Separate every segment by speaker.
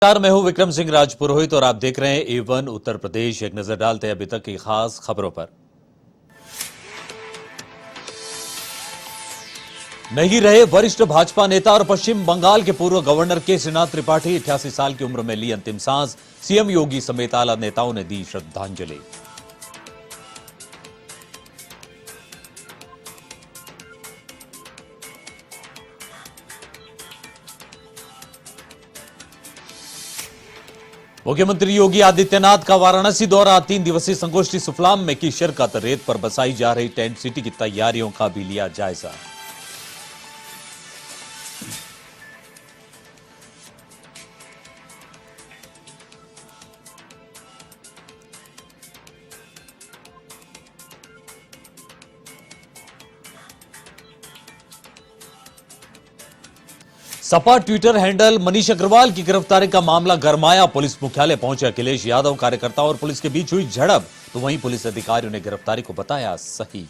Speaker 1: नमस्कार, मैं हूं विक्रम सिंह राजपुरोहित और आप देख रहे हैं A1 उत्तर प्रदेश। एक नजर डालते हैं अभी तक की खास खबरों पर। नहीं रहे वरिष्ठ भाजपा नेता और पश्चिम बंगाल के पूर्व गवर्नर केसीनाथ त्रिपाठी। 88 साल की उम्र में ली अंतिम सांस। सीएम योगी समेत आला नेताओं ने दी श्रद्धांजलि। मुख्यमंत्री योगी आदित्यनाथ का वाराणसी दौरा। 3 दिवसीय संगोष्ठी सुफलाम में की शिरकत। रेत पर बसाई जा रही टेंट सिटी की तैयारियों का भी लिया जायजा। सपा ट्विटर हैंडल मनीष अग्रवाल की गिरफ्तारी का मामला गरमाया। पुलिस मुख्यालय पहुंचे अखिलेश यादव। कार्यकर्ताओं और पुलिस के बीच हुई झड़प, तो वहीं पुलिस अधिकारियों ने गिरफ्तारी को बताया सही।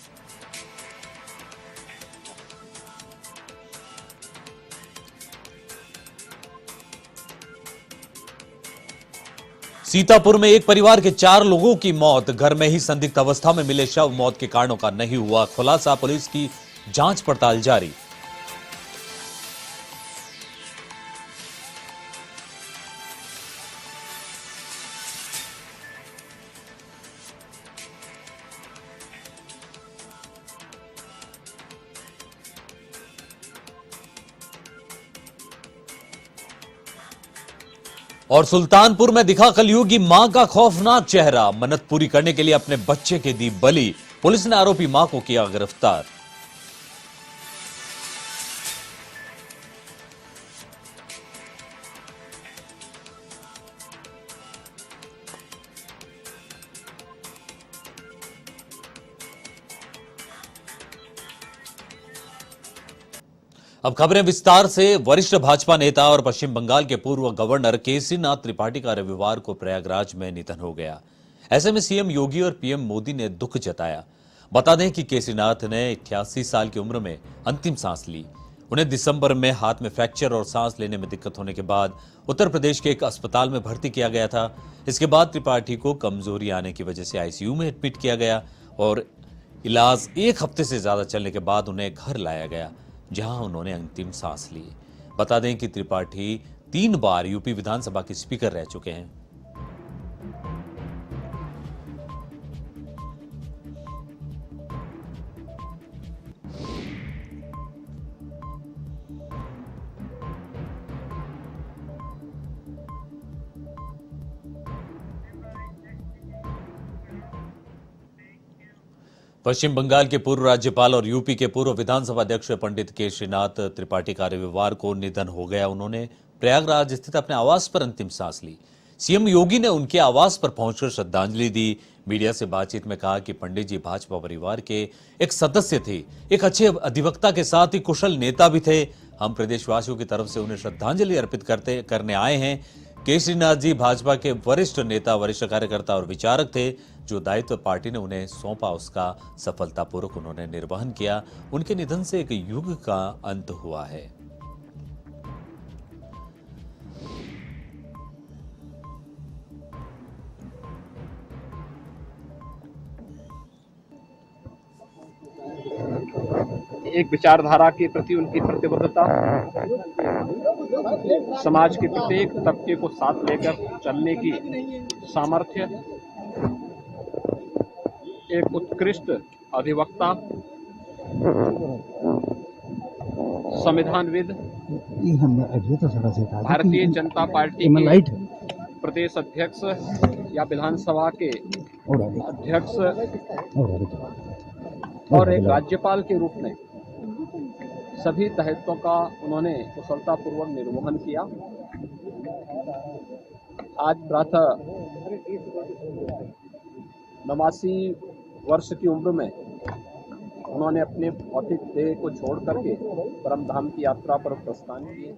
Speaker 1: सीतापुर में एक परिवार के 4 लोगों की मौत। घर में ही संदिग्ध अवस्था में मिले शव। मौत के कारणों का नहीं हुआ खुलासा। पुलिस की जांच पड़ताल जारी। और सुल्तानपुर में दिखा कलयुगी मां का खौफनाक चेहरा। मन्नत पूरी करने के लिए अपने बच्चे के दी बलि। पुलिस ने आरोपी मां को किया गिरफ्तार। अब खबरें विस्तार से। वरिष्ठ भाजपा नेता और पश्चिम बंगाल के पूर्व गवर्नर केसीनाथ त्रिपाठी का रविवार को प्रयागराज में निधन हो गया। ऐसे में सीएम योगी और पीएम मोदी ने दुख जताया। बता दें कि केसीनाथ ने 88 साल की उम्र में अंतिम सांस ली। उन्हें दिसंबर में हाथ में फ्रैक्चर और सांस लेने में दिक्कत होने के बाद उत्तर प्रदेश के एक अस्पताल में भर्ती किया गया था। इसके बाद त्रिपाठी को कमजोरी आने की वजह से आईसीयू में एडमिट किया गया और इलाज 1 हफ्ते से ज्यादा चलने के बाद उन्हें घर लाया गया, जहां उन्होंने अंतिम सांस ली। बता दें कि त्रिपाठी 3 बार यूपी विधानसभा के स्पीकर रह चुके हैं। पश्चिम बंगाल के पूर्व राज्यपाल और यूपी के पूर्व विधानसभा अध्यक्ष पंडित केशरीनाथ त्रिपाठी का रविवार को निधन हो गया। उन्होंने प्रयागराज स्थित अपने आवास पर अंतिम सांस ली। सीएम योगी ने उनके आवास पर पहुंचकर श्रद्धांजलि दी। मीडिया से बातचीत में कहा कि पंडित जी भाजपा परिवार के एक सदस्य थे, एक अच्छे अधिवक्ता के साथ ही कुशल नेता भी थे। हम प्रदेशवासियों की तरफ से उन्हें श्रद्धांजलि अर्पित करने आए हैं। केशरीनाथ जी भाजपा के वरिष्ठ नेता, वरिष्ठ कार्यकर्ता और विचारक थे। जो दायित्व पार्टी ने उन्हें सौंपा उसका सफलतापूर्वक उन्होंने निर्वहन किया। उनके निधन से एक युग का अंत हुआ है।
Speaker 2: एक विचारधारा के प्रति उनकी प्रतिबद्धता, समाज के प्रत्येक तबके को साथ लेकर चलने की सामर्थ्य, एक उत्कृष्ट अधिवक्ता, संविधानविद, भारतीय जनता पार्टी के प्रदेश अध्यक्ष या विधानसभा के अध्यक्ष और एक राज्यपाल के रूप में सभी दायित्वों का उन्होंने कुशलतापूर्वक निर्वहन किया। आज प्रातः 89 वर्ष की उम्र में उन्होंने अपने भौतिक देह को छोड़ करके परम धाम की यात्रा पर प्रस्थान किए।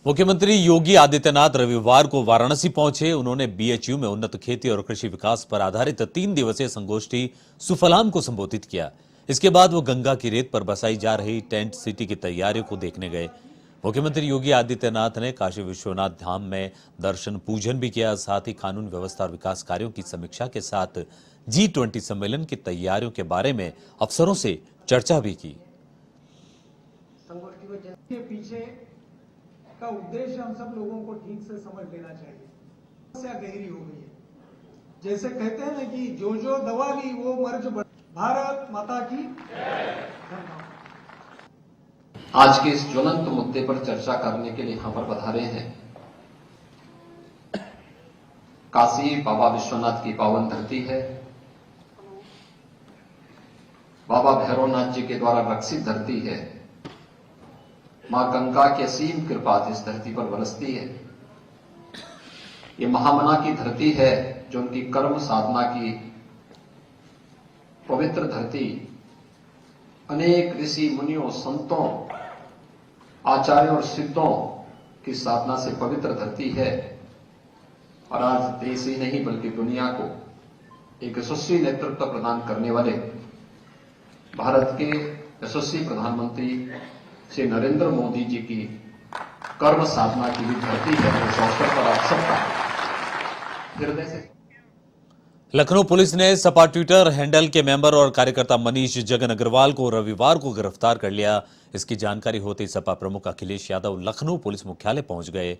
Speaker 1: मुख्यमंत्री योगी आदित्यनाथ रविवार को वाराणसी पहुंचे। उन्होंने बीएचयू में उन्नत खेती और कृषि विकास पर आधारित 3 दिवसीय संगोष्ठी सुफलाम को संबोधित किया। इसके बाद वो गंगा की रेत पर बसाई जा रही टेंट सिटी की तैयारियों को देखने गए। मुख्यमंत्री योगी आदित्यनाथ ने काशी विश्वनाथ धाम में दर्शन पूजन भी किया। साथ ही कानून व्यवस्था और विकास कार्यों की समीक्षा के साथ G20 सम्मेलन की तैयारियों के बारे में अफसरों से चर्चा भी की।
Speaker 3: के पीछे का उद्देश्य हम सब लोगों को ठीक से समझ लेना चाहिए। समस्या गहरी हो गई है। जैसे कहते हैं ना कि जो दवा ली वो मर्ज बढ़। भारत माता की जय।
Speaker 4: आज के इस ज्वलंत मुद्दे पर चर्चा करने के लिए यहां पर पधारे हैं काशी बाबा विश्वनाथ की पावन धरती है। बाबा भैरवनाथ जी के द्वारा रक्षित धरती है। मां गंगा की असीम कृपा इस धरती पर बरसती है। ये महामना की धरती है जो उनकी कर्म साधना की पवित्र धरती, अनेक ऋषि मुनियों संतों आचार्यों और सिद्धों की साधना से पवित्र धरती है। और आज देश ही नहीं बल्कि दुनिया को एक यशस्वी नेतृत्व प्रदान करने वाले भारत के यशस्वी प्रधानमंत्री श्री नरेंद्र मोदी जी की कर्म साधना की भी धरती है। इस अवसर पर आप सबका हृदय से
Speaker 1: लखनऊ पुलिस ने सपा ट्विटर हैंडल के मेंबर और कार्यकर्ता मनीष जगन अग्रवाल को रविवार को गिरफ्तार कर लिया। इसकी जानकारी होते ही सपा प्रमुख अखिलेश यादव लखनऊ पुलिस मुख्यालय पहुंच गए।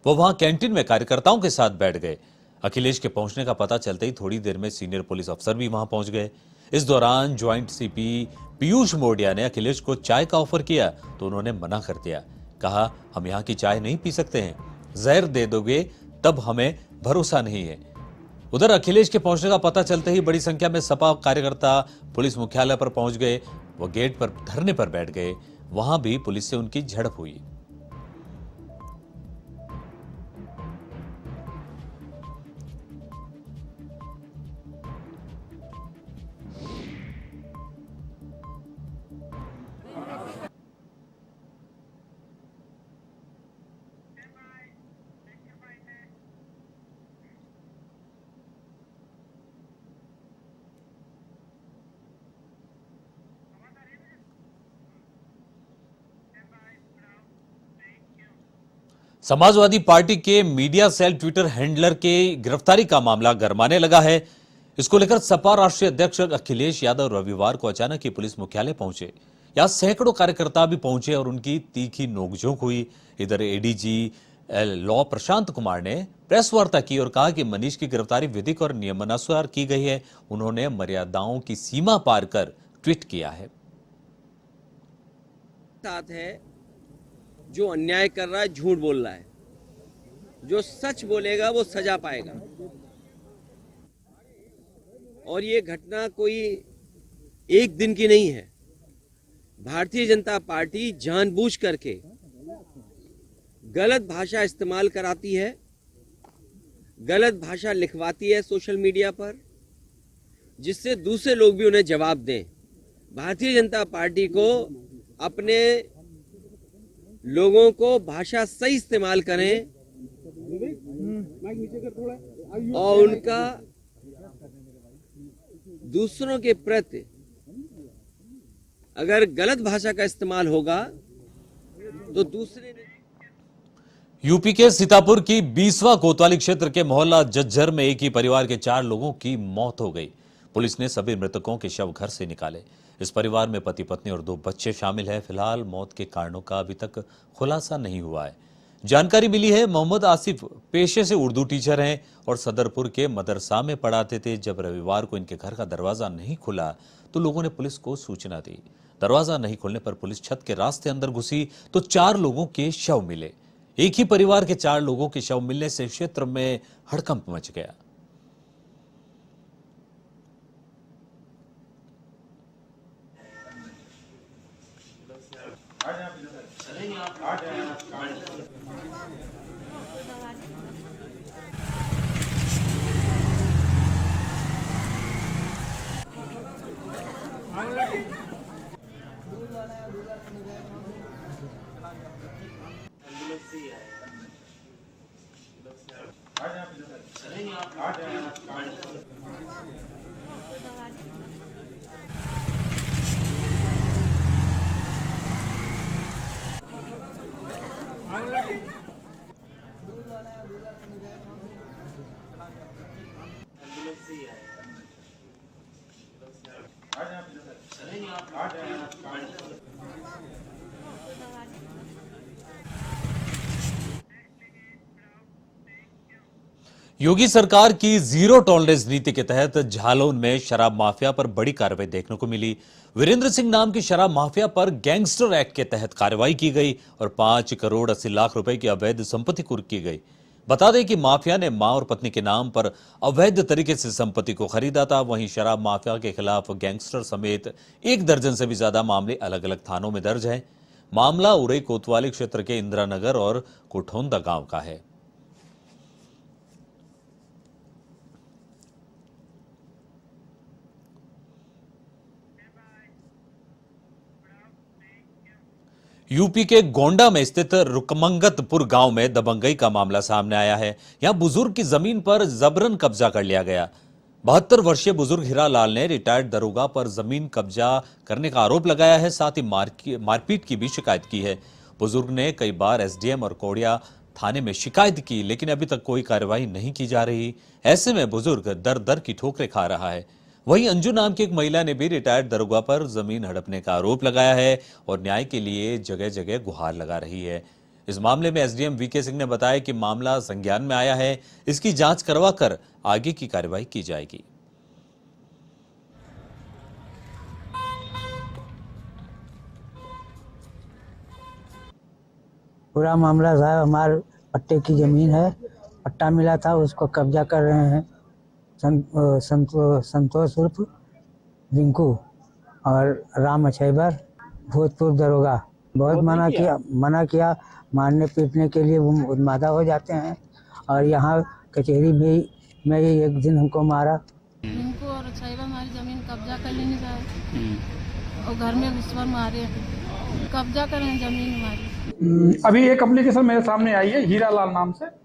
Speaker 1: वो वहां कैंटीन में कार्यकर्ताओं के साथ बैठ गए। अखिलेश के पहुंचने का पता चलते ही थोड़ी देर में सीनियर पुलिस अफसर भी वहां पहुंच गए। इस दौरान ज्वाइंट सीपी पीयूष मोडिया ने अखिलेश को चाय का ऑफर किया तो उन्होंने मना कर दिया। कहा, हम यहां की चाय नहीं पी सकते हैं, जहर दे दोगे तब हमें भरोसा नहीं है। उधर अखिलेश के पहुंचने का पता चलते ही बड़ी संख्या में सपा कार्यकर्ता पुलिस मुख्यालय पर पहुंच गए। वो गेट पर धरने पर बैठ गए। वहां भी पुलिस से उनकी झड़प हुई। समाजवादी पार्टी के मीडिया सेल ट्विटर हैंडलर के गिरफ्तारी का मामला गरमाने लगा है। इसको लेकर सपा राष्ट्रीय अध्यक्ष अखिलेश यादव रविवार को अचानक ही पुलिस मुख्यालय पहुंचे। यहां सैकड़ों कार्यकर्ता भी पहुंचे और उनकी तीखी नोकझोंक हुई। इधर एडीजी लॉ प्रशांत कुमार ने प्रेस वार्ता की और कहा कि मनीष की गिरफ्तारी विधिक और नियमानुसार की गई है। उन्होंने मर्यादाओं की सीमा पार कर ट्वीट किया है।
Speaker 5: साथ है जो अन्याय कर रहा है, झूठ बोल रहा है, जो सच बोलेगा वो सजा पाएगा। और ये घटना कोई एक दिन की नहीं है। भारतीय जनता पार्टी जानबूझ करके गलत भाषा इस्तेमाल कराती है, गलत भाषा लिखवाती है सोशल मीडिया पर, जिससे दूसरे लोग भी उन्हें जवाब दें। भारतीय जनता पार्टी को अपने लोगों को भाषा सही इस्तेमाल करें और उनका दूसरों के प्रति अगर गलत भाषा का इस्तेमाल होगा तो दूसरे
Speaker 1: यूपी के सीतापुर की 20वां कोतवाली क्षेत्र के मोहल्ला जज्जर में एक ही परिवार के 4 लोगों की मौत हो गई। पुलिस ने सभी मृतकों के शव घर से निकाले। इस परिवार में पति पत्नी और 2 बच्चे शामिल हैं। फिलहाल मौत के कारणों का अभी तक खुलासा नहीं हुआ है। जानकारी मिली है मोहम्मद आसिफ पेशे से उर्दू टीचर हैं और सदरपुर के मदरसा में पढ़ाते थे। जब रविवार को इनके घर का दरवाजा नहीं खुला तो लोगों ने पुलिस को सूचना दी। दरवाजा नहीं खुलने पर पुलिस छत के रास्ते अंदर घुसी तो 4 लोगों के शव मिले। एक ही परिवार के 4 लोगों के शव मिलने से क्षेत्र में हड़कंप मच गया। योगी सरकार की जीरो टॉलरेंस नीति के तहत झालोन में शराब माफिया पर बड़ी कार्रवाई देखने को मिली। वीरेंद्र सिंह नाम के शराब माफिया पर गैंगस्टर एक्ट के तहत कार्रवाई की गई और 5 करोड़ 80 लाख रुपए की अवैध संपत्ति कुर्क की गई। बता दें कि माफिया ने मां और पत्नी के नाम पर अवैध तरीके से संपत्ति को खरीदा था। वहीं शराब माफिया के खिलाफ गैंगस्टर समेत 1 दर्जन से भी ज्यादा मामले अलग अलग थानों में दर्ज हैं। मामला उरई कोतवाली क्षेत्र के इंदिरा नगर और कोठोंदा गांव का है। यूपी के गोंडा में स्थित रुकमंगतपुर गांव में दबंगई का मामला सामने आया है। यहां बुजुर्ग की जमीन पर जबरन कब्जा कर लिया गया। 72 वर्षीय बुजुर्ग हीरालाल ने रिटायर्ड दरोगा पर जमीन कब्जा करने का आरोप लगाया है। साथ ही मारपीट की भी शिकायत की है। बुजुर्ग ने कई बार एसडीएम और कोड़िया थाने में शिकायत की, लेकिन अभी तक कोई कार्रवाई नहीं की जा रही। ऐसे में बुजुर्ग दर दर की ठोकरें खा रहा है। वहीं अंजू नाम की एक महिला ने भी रिटायर्ड दरोगा पर जमीन हड़पने का आरोप लगाया है और न्याय के लिए जगह जगह गुहार लगा रही है। इस मामले में एसडीएम वीके सिंह ने बताया कि मामला संज्ञान में आया है, इसकी जांच करवाकर आगे की कार्रवाई की जाएगी।
Speaker 6: पूरा मामला साहब हमारे पट्टे की जमीन है, पट्टा मिला था, उसको कब्जा कर रहे हैं संतोष उर्फ रिंकू और राम अछैबर भूतपूर्व दरोगा। बहुत मना किया मारने पीटने के लिए वो उन्मादा हो जाते हैं और यहाँ कचहरी में ही एक दिन हमको मारा।
Speaker 7: रिंकू और अछैबर हमारी जमीन कब्जा कर लेने जाए और घर में घुसकर मारे, कब्जा कर रहे हैं जमीन हमारी।
Speaker 8: अभी एक एप्लीकेशन मेरे सामने आई है हीरालाल नाम से,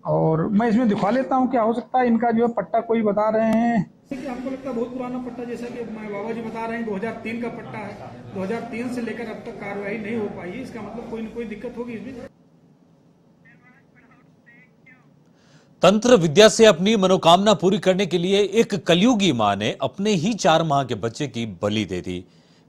Speaker 8: और मैं इसमें दिखा लेता हूँ क्या हो सकता है। इनका जो है पट्टा कोई बता रहे हैं कि हमको लगता है बहुत पुराना पट्टा, जैसा कि बाबा जी बता रहे हैं 2003 का पट्टा है। 2003 से लेकर अब तक कार्रवाई नहीं हो पाई है, इसका मतलब कोई न कोई दिक्कत होगी इसमें।
Speaker 1: तंत्र विद्या से अपनी मनोकामना पूरी करने के लिए एक कलयुगी मां ने अपने ही 4 माह के बच्चे की बलि दे दी।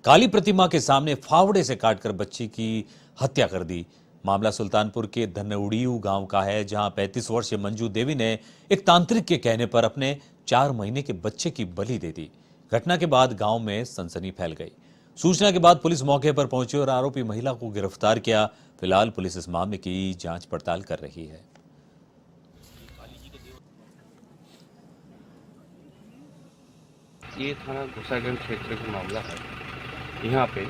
Speaker 1: काली प्रतिमा के सामने फावड़े से काटकर बच्ची की हत्या कर दी। मामला सुल्तानपुर के धनउड़ियू गांव का है, जहां 35 वर्षीय मंजू देवी ने एक तांत्रिक के कहने पर अपने 4 महीने के बच्चे की बलि दे दी। घटना के बाद गांव में सनसनी फैल गई। सूचना के बाद पुलिस मौके पर पहुंची और आरोपी महिला को गिरफ्तार किया। फिलहाल पुलिस इस मामले की जांच पड़ताल कर रही है।
Speaker 9: ये थाना घुसागंज क्षेत्र का मामला है। यहाँ पे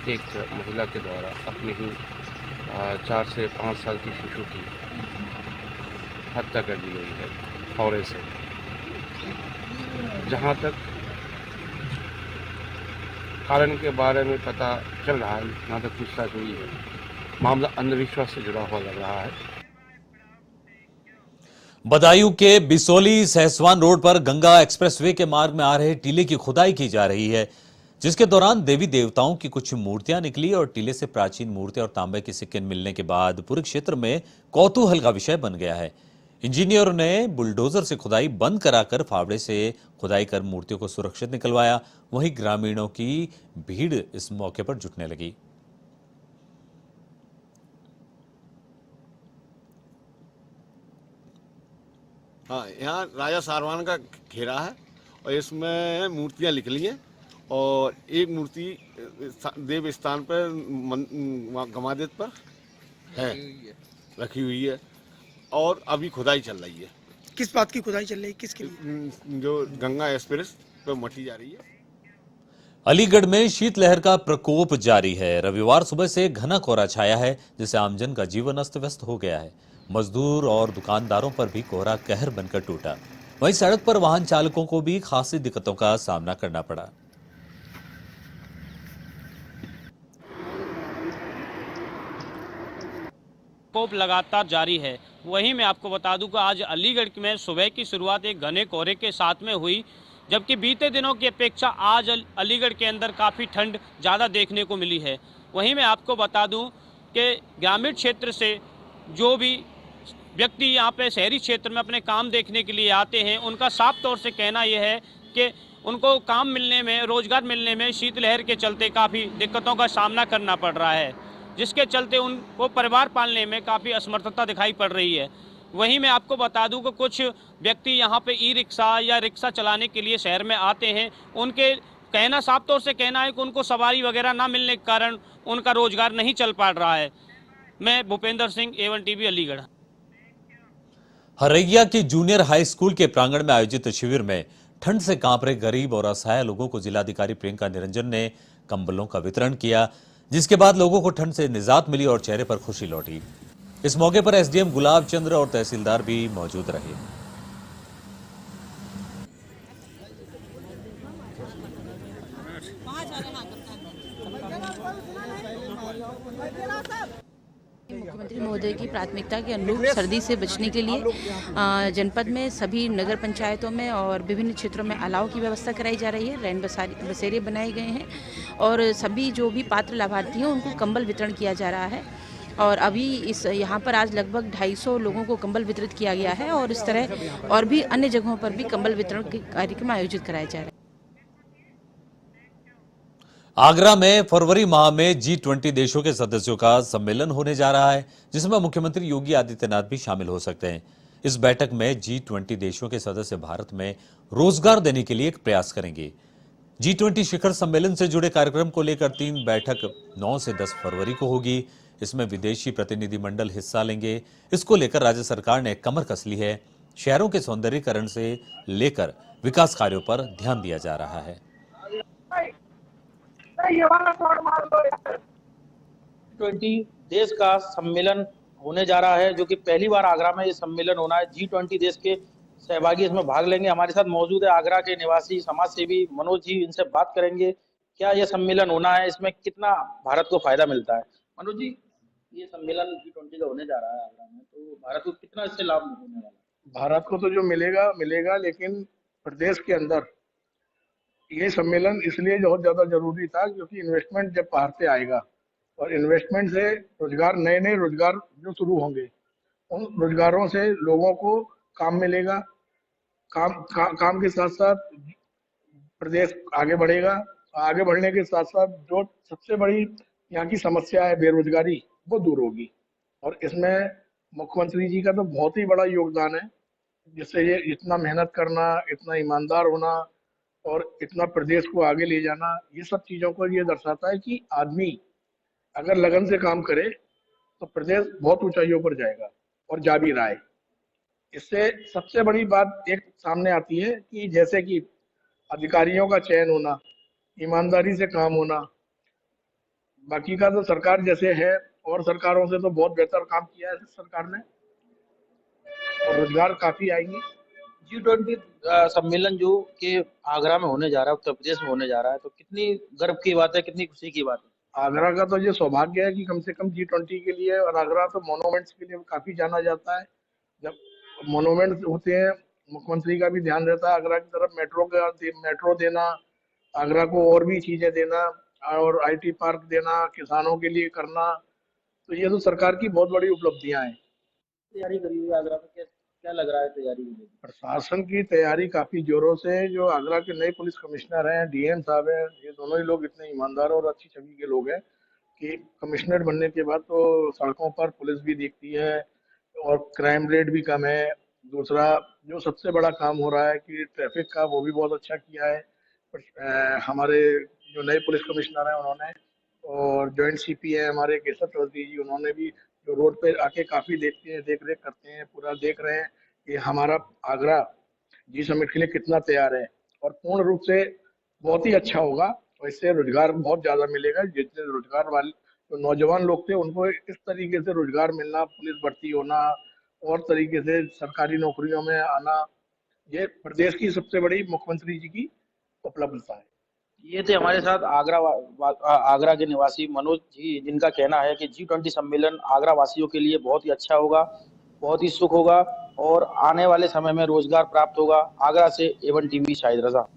Speaker 9: एक महिला के द्वारा अपनी ही 4 से 5 साल की शिशु की हत्या कर दी गई है फावड़े से। जहाँ तक कारण के बारे में पता चल रहा है, जहाँ तक पूछताछ हुई है, मामला अंधविश्वास से जुड़ा हुआ लग रहा है।
Speaker 1: बदायूं के बिसोली सहसवान रोड पर गंगा एक्सप्रेसवे के मार्ग में आ रहे टीले की खुदाई की जा रही है, जिसके दौरान देवी देवताओं की कुछ मूर्तियां निकली और टीले से प्राचीन मूर्तियां और तांबे के सिक्के मिलने के बाद पूरे क्षेत्र में कौतूहल का विषय बन गया है। इंजीनियरों ने बुलडोजर से खुदाई बंद कराकर फावड़े से खुदाई कर मूर्तियों को सुरक्षित निकलवाया। वहीं ग्रामीणों की भीड़ इस मौके पर जुटने लगी।
Speaker 10: हाँ, यहाँ राजा सारवान का घेरा है और इसमें मूर्तियाँ निकली हैं और एक मूर्ति देव स्थान पर गमादेत पर है, रखी हुई है और अभी खुदाई चल रही है।
Speaker 8: किस बात की खुदाई चल रही है, किसके लिए?
Speaker 10: जो गंगा एक्सप्रेस पर मटी जा रही है।
Speaker 1: अलीगढ़ में शीतलहर का प्रकोप जारी है। रविवार सुबह से घना कोहरा छाया है, जिससे आमजन का जीवन अस्त व्यस्त हो गया है। मजदूर और दुकानदारों पर भी कोहरा कहर बनकर टूटा। वहीं सड़क पर वाहन चालकों को भी खासी दिक्कतों का सामना करना पड़ा।
Speaker 11: प्रकोप लगातार जारी है। वहीं मैं आपको बता दूं कि आज अलीगढ़ में सुबह की शुरुआत एक घने कोहरे के साथ में हुई, जबकि बीते दिनों की अपेक्षा आज अलीगढ़ के अंदर काफ़ी ठंड ज़्यादा देखने को मिली है। वहीं मैं आपको बता दूं कि ग्रामीण क्षेत्र से जो भी व्यक्ति यहाँ पे शहरी क्षेत्र में अपने काम देखने के लिए आते हैं, उनका साफ तौर से कहना यह है कि उनको काम मिलने में, रोजगार मिलने में शीतलहर के चलते काफ़ी दिक्कतों का सामना करना पड़ रहा है, जिसके चलते उनको परिवार पालने में काफ़ी असमर्थता दिखाई पड़ रही है। वहीं मैं आपको बता दूं कि कुछ व्यक्ति यहाँ पे ई रिक्शा या रिक्शा चलाने के लिए शहर में आते हैं। उनके कहना, साफ तौर से कहना है कि उनको सवारी वगैरह ना मिलने के कारण उनका रोजगार नहीं चल पा रहा है। मैं भूपेंद्र सिंह, A1 TV, अलीगढ़।
Speaker 1: हरैया की जूनियर हाई स्कूल के प्रांगण में आयोजित शिविर में ठंड से कांप रहे गरीब और असहाय लोगों को जिलाधिकारी प्रियंका निरंजन ने कंबलों का वितरण किया, जिसके बाद लोगों को ठंड से निजात मिली और चेहरे पर खुशी लौटी। इस मौके पर एसडीएम गुलाब चंद्र और तहसीलदार भी मौजूद रहे।
Speaker 12: मुख्यमंत्री महोदय की प्राथमिकता के अनुरूप सर्दी से बचने के लिए जनपद में सभी नगर पंचायतों में और विभिन्न क्षेत्रों में अलाव की व्यवस्था कराई जा रही है। रैन बसेरे बनाए गए हैं और सभी जो भी पात्र लाभार्थी हैं उनको कंबल वितरण किया जा रहा है। और अभी यहाँ पर आज लगभग 250 लोगों को कंबल वितरित किया गया है और इस तरह और भी अन्य जगहों पर भी कंबल वितरण के कार्यक्रम आयोजित कराए जा रहे हैं।
Speaker 1: आगरा में फरवरी माह में G20 देशों के सदस्यों का सम्मेलन होने जा रहा है, जिसमें मुख्यमंत्री योगी आदित्यनाथ भी शामिल हो सकते हैं। इस बैठक में G20 देशों के सदस्य भारत में रोजगार देने के लिए एक प्रयास करेंगे। G20 शिखर सम्मेलन से जुड़े कार्यक्रम को लेकर 3 बैठक 9 से 10 फरवरी को होगी। इसमें विदेशी प्रतिनिधिमंडल हिस्सा लेंगे। इसको लेकर राज्य सरकार ने कमर कस ली है। शहरों के सौंदर्यीकरण से लेकर विकास कार्यों पर ध्यान दिया जा रहा है।
Speaker 13: G20 देश का सम्मेलन होने जा रहा है, जो कि पहली बार आगरा में ये सम्मेलन होना है। G20 देश के सहभागी इसमें भाग लेंगे। हमारे साथ मौजूद है आगरा के निवासी समाज सेवी मनोज जी, इनसे बात करेंगे क्या ये सम्मेलन होना है, इसमें कितना भारत को फायदा मिलता है। मनोज जी, ये सम्मेलन G20 का होने जा रहा है आगरा में, तो भारत को कितना इससे लाभ होने वाला है?
Speaker 8: भारत को तो जो मिलेगा, लेकिन प्रदेश के अंदर ये सम्मेलन इसलिए बहुत ज्यादा जरूरी था क्योंकि इन्वेस्टमेंट जब बाहर से आएगा और इन्वेस्टमेंट से रोजगार, नए रोजगार जो शुरू होंगे, उन रोजगारों से लोगों को काम मिलेगा। काम के साथ साथ प्रदेश आगे बढ़ेगा। आगे बढ़ने के साथ साथ जो सबसे बड़ी यहाँ की समस्या है बेरोजगारी, वो दूर होगी। और इसमें मुख्यमंत्री जी का तो बहुत ही बड़ा योगदान है, जिससे ये इतना मेहनत करना, इतना ईमानदार होना और इतना प्रदेश को आगे ले जाना, ये सब चीजों को ये दर्शाता है कि आदमी अगर लगन से काम करे तो प्रदेश बहुत ऊंचाइयों पर जाएगा और जा भी रहा है। इससे सबसे बड़ी बात एक सामने आती है कि जैसे कि अधिकारियों का चयन होना, ईमानदारी से काम होना। बाकी का तो सरकार जैसे है और सरकारों से तो बहुत बेहतर काम किया है सरकार ने और रोजगार काफी आएंगे।
Speaker 13: G20 सम्मेलन जो कि आगरा में होने जा रहा है, उत्तर प्रदेश में होने जा रहा है, तो कितनी गर्व की बात है, कितनी खुशी की बात है।
Speaker 8: आगरा का तो ये सौभाग्य है कि कम से कम G20 के लिए, और आगरा तो मोनूमेंट्स के लिए काफी जाना जाता है। जब मोनूमेंट्स होते हैं, मुख्यमंत्री का भी ध्यान रहता है आगरा की तरफ, मेट्रो देना, आगरा को और भी चीजें देना और IT पार्क देना, किसानों के लिए करना, तो ये तो सरकार की बहुत बड़ी उपलब्धियां हैं।
Speaker 13: तैयारी करी हुई आगरा में, क्या लग रहा है तैयारी के लिए?
Speaker 8: प्रशासन की तैयारी काफी जोरों से, जो आगरा के नए पुलिस कमिश्नर हैं, DM साहब हैं, ये दोनों ही लोग इतने ईमानदार और अच्छी छवि के लोग हैं कि कमिश्नर बनने के बाद तो सड़कों पर पुलिस भी दिखती है और क्राइम रेट भी कम है। दूसरा जो सबसे बड़ा काम हो रहा है कि ट्रैफिक का, वो भी बहुत अच्छा किया है हमारे जो नए पुलिस कमिश्नर हैं उन्होंने, और जॉइंट CP है हमारे केशव चौधरी जी, उन्होंने भी जो रोड पे आके काफी देखते हैं, देख रेख करते हैं, पूरा देख रहे हैं कि हमारा आगरा G समिट के लिए कितना तैयार है और पूर्ण रूप से बहुत ही अच्छा होगा। और इससे रोजगार बहुत ज्यादा मिलेगा। जितने रोजगार वाले जो नौजवान लोग थे उनको इस तरीके से रोजगार मिलना, पुलिस भर्ती होना और तरीके से सरकारी नौकरियों में आना, ये प्रदेश की सबसे बड़ी मुख्यमंत्री जी की उपलब्धता है।
Speaker 13: ये थे हमारे साथ आगरा के निवासी मनोज जी, जिनका कहना है कि G20 सम्मेलन आगरा वासियों के लिए बहुत ही अच्छा होगा, बहुत ही सुख होगा और आने वाले समय में रोजगार प्राप्त होगा। आगरा से A1 TV शाहिद रजा।